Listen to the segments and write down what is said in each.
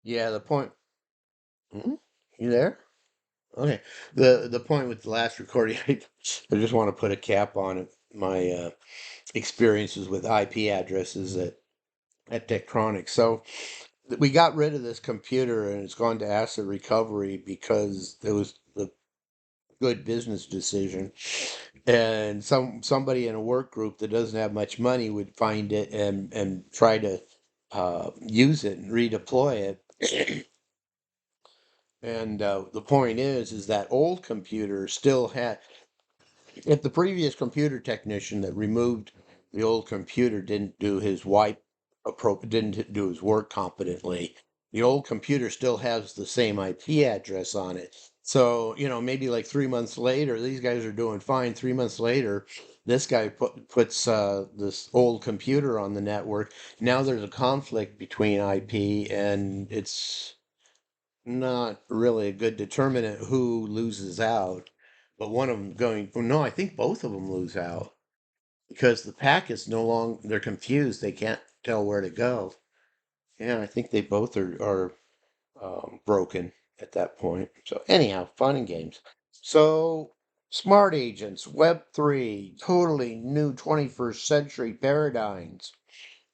Yeah, the point. Hmm? You there? Okay. The point with the last recording, I just want to put a cap on it. My experiences with IP addresses at Tektronix. So we got rid of this computer and it's gone to asset recovery because it was the good business decision. And somebody in a work group that doesn't have much money would find it and try to use it and redeploy it. And the point is that old computer still had. If the previous computer technician that removed the old computer didn't do his didn't do his work competently, the old computer still has the same IP address on it. So, maybe like 3 months later, these guys are doing fine. 3 months later, this guy puts this old computer on the network. Now there's a conflict between IP, and it's not really a good determinant who loses out. But one of them going, well, no, I think both of them lose out because the packets no longer, they're confused. They can't tell where to go. Yeah, I think they both are broken at that point. So, anyhow, fun and games. So, smart agents, Web3, totally new 21st century paradigms.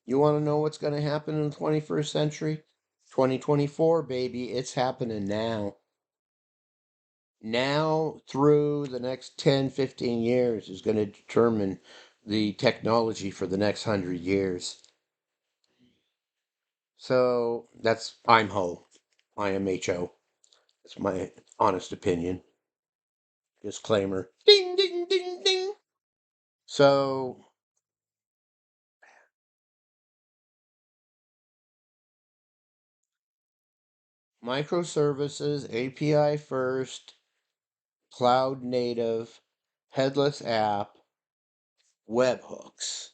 You want to know what's going to happen in the 21st century? 2024, baby, it's happening now. Now through the next 10, 15 years is going to determine the technology for the next 100 years. So I'm Ho. I am HO. That's my honest opinion. Disclaimer. Ding, ding, ding, ding. So, microservices, API first, cloud native, headless app, webhooks.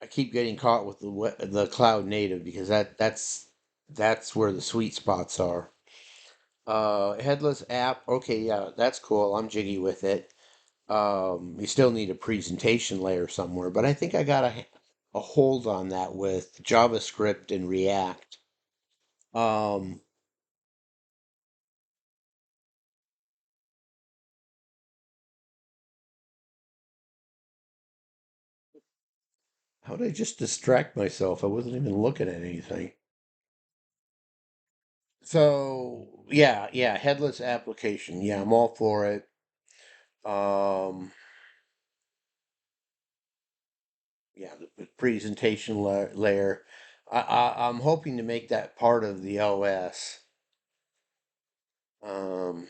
I keep getting caught with the cloud native because that's where the sweet spots are. Headless app, okay, yeah, that's cool. I'm jiggy with it. You still need a presentation layer somewhere, but I think I got a hold on that with JavaScript and React. Um, how did I just distract myself? I wasn't even looking at anything. So yeah, headless application. Yeah, I'm all for it. Um, yeah, the presentation layer. I'm hoping to make that part of the OS. Um,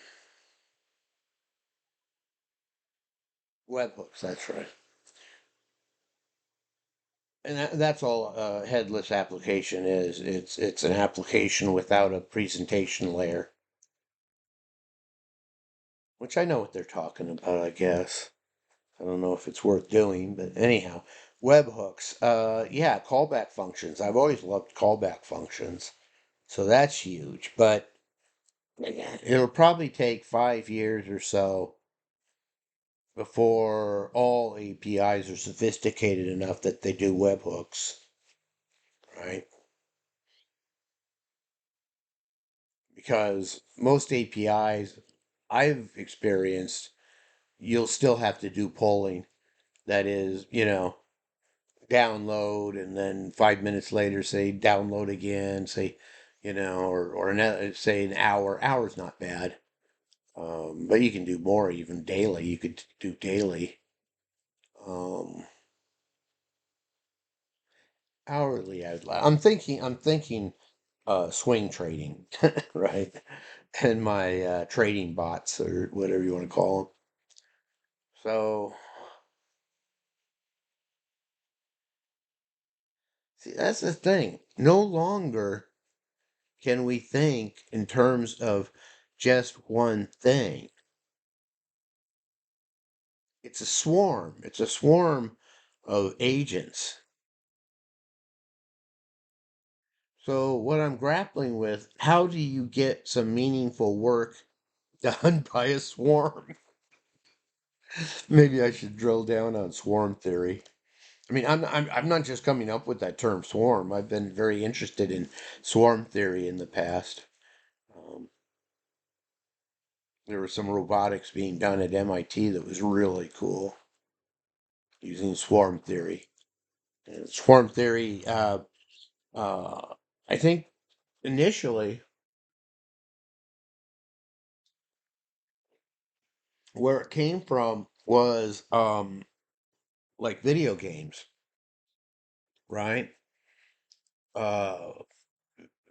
Webhooks, that's right. And that's all a headless application is. It's an application without a presentation layer, which I know what they're talking about, I guess. I don't know if it's worth doing, but anyhow, webhooks. Yeah, callback functions. I've always loved callback functions, so that's huge. But it'll probably take 5 years or so before all APIs are sophisticated enough that they do webhooks, right? Because most APIs I've experienced, you'll still have to do polling. That is, download and then 5 minutes later say download again, say, or another, say an hour. Hour's not bad. But you can do more even daily. You could do daily. Um, Hourly, I'm thinking swing trading, right? And my trading bots or whatever you want to call them. So, see, that's the thing. No longer can we think in terms of just one thing. It's a swarm. It's a swarm of agents. So, what I'm grappling with, how do you get some meaningful work done by a swarm? Maybe I should drill down on swarm theory. I mean, I'm not just coming up with that term swarm. I've been very interested in swarm theory in the past. Um, there was some robotics being done at MIT that was really cool using swarm theory. And swarm theory, uh, I think initially where it came from was like video games, right? Uh,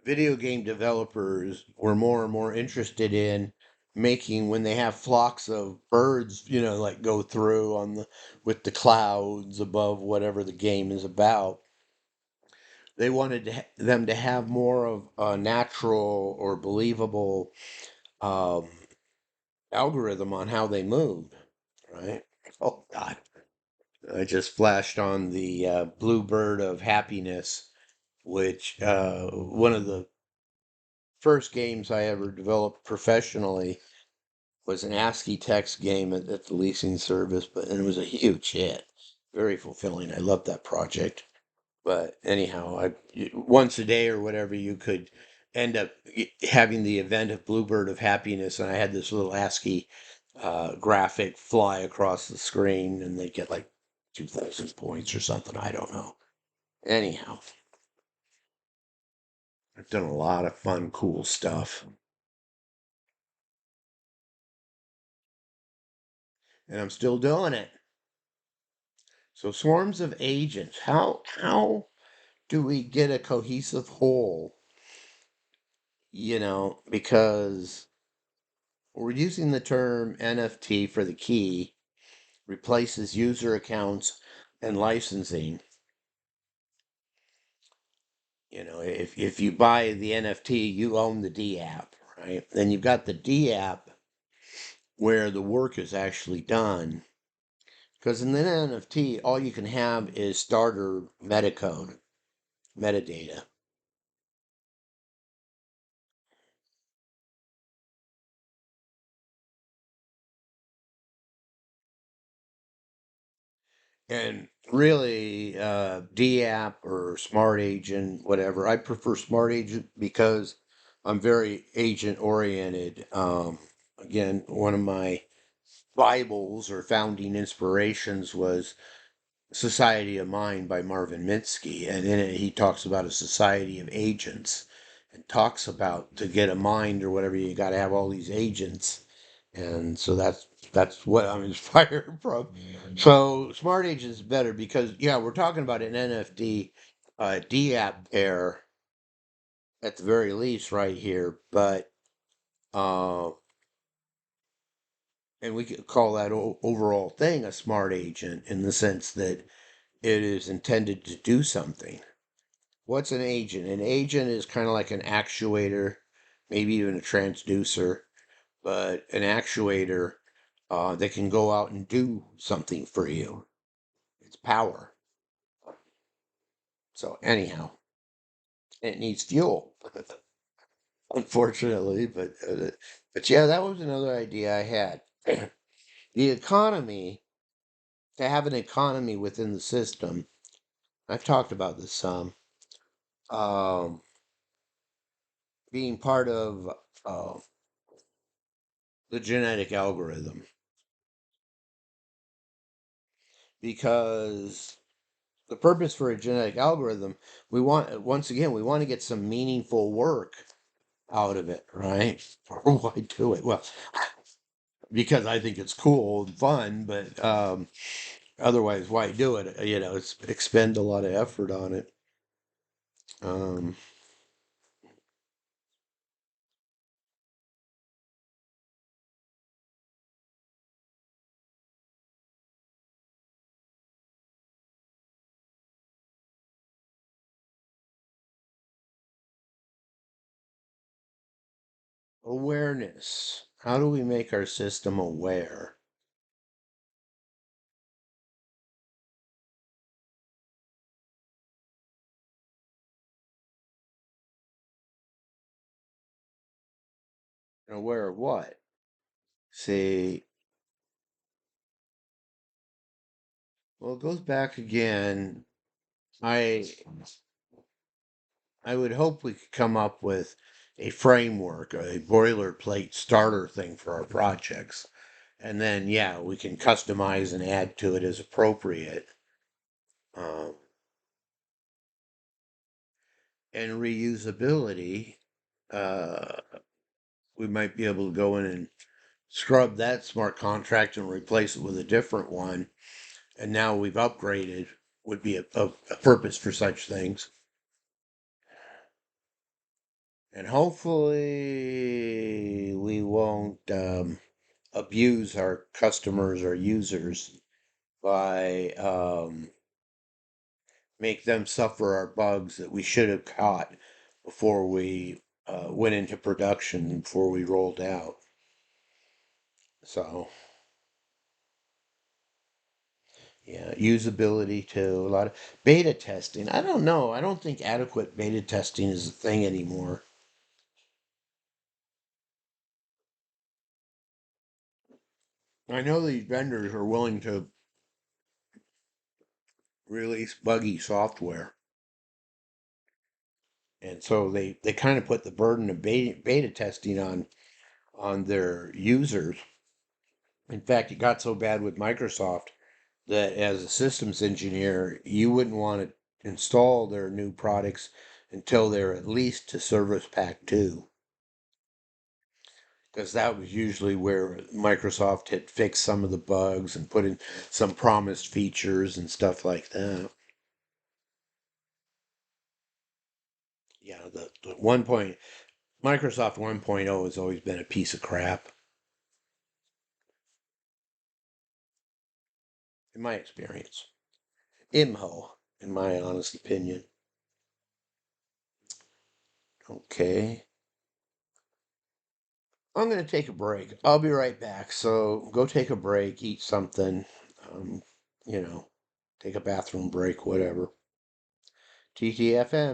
Video game developers were more and more interested in making when they have flocks of birds, like go through on the with the clouds above whatever the game is about. They wanted them to have more of a natural or believable um, algorithm on how they move, right? Oh God, I just flashed on the Bluebird of Happiness, which one of the first games I ever developed professionally was an ASCII text game at the leasing service, and it was a huge hit. Very fulfilling. I loved that project. But anyhow, once a day or whatever, you could end up having the event of Bluebird of Happiness, and I had this little ASCII graphic fly across the screen, and they'd get like 2,000 points or something. I don't know. Anyhow, I've done a lot of fun, cool stuff, and I'm still doing it. So swarms of agents. How do we get a cohesive whole? Because we're using the term NFT for the key, replaces user accounts and licensing. If you buy the NFT, you own the D app, right? Then you've got the D app where the work is actually done. Because in the NFT, all you can have is starter metacode, metadata. And really, DApp or Smart Agent, whatever. I prefer Smart Agent because I'm very agent oriented. Again, one of my Bibles or founding inspirations was Society of Mind by Marvin Minsky. And in it, he talks about a society of agents and talks about to get a mind or whatever, you got to have all these agents. And so that's what I'm inspired from. So Smart Agent is better because yeah, we're talking about an NFT DApp pair at the very least right here, but uh, and we could call that overall thing a smart agent in the sense that it is intended to do something. What's an agent? An agent is kind of like an actuator, maybe even a transducer, but an actuator that can go out and do something for you. It's power. So anyhow, it needs fuel, unfortunately. But yeah, that was another idea I had. The economy, to have an economy within the system. I've talked about this some. Um, Being part of uh, the genetic algorithm, because the purpose for a genetic algorithm, we want once again we want to get some meaningful work out of it, right? Or why do it? Well, because I think it's cool and fun, but otherwise, why do it? It's expend a lot of effort on it. Um, Awareness. How do we make our system aware? Aware of what? See, Well, it goes back again. I I would hope we could come up with a framework, a boilerplate starter thing for our projects. And then, yeah, we can customize and add to it as appropriate. Um, and reusability, uh, we might be able to go in and scrub that smart contract and replace it with a different one. And now we've upgraded, would be a purpose for such things. And hopefully we won't abuse our customers or users by make them suffer our bugs that we should have caught before we went into production, before we rolled out. So, yeah, usability too. A lot of beta testing. I don't know. I don't think adequate beta testing is a thing anymore. I know these vendors are willing to release buggy software. And so they kind of put the burden of beta testing on their users. In fact, it got so bad with Microsoft that as a systems engineer, you wouldn't want to install their new products until they're at least to Service Pack 2, because that was usually where Microsoft had fixed some of the bugs and put in some promised features and stuff like that. Yeah, the 1 point Microsoft 1.0 has always been a piece of crap in my experience. IMHO, in my honest opinion. Okay. I'm going to take a break. I'll be right back. So go take a break, eat something, um, you know, take a bathroom break, whatever. TTFN.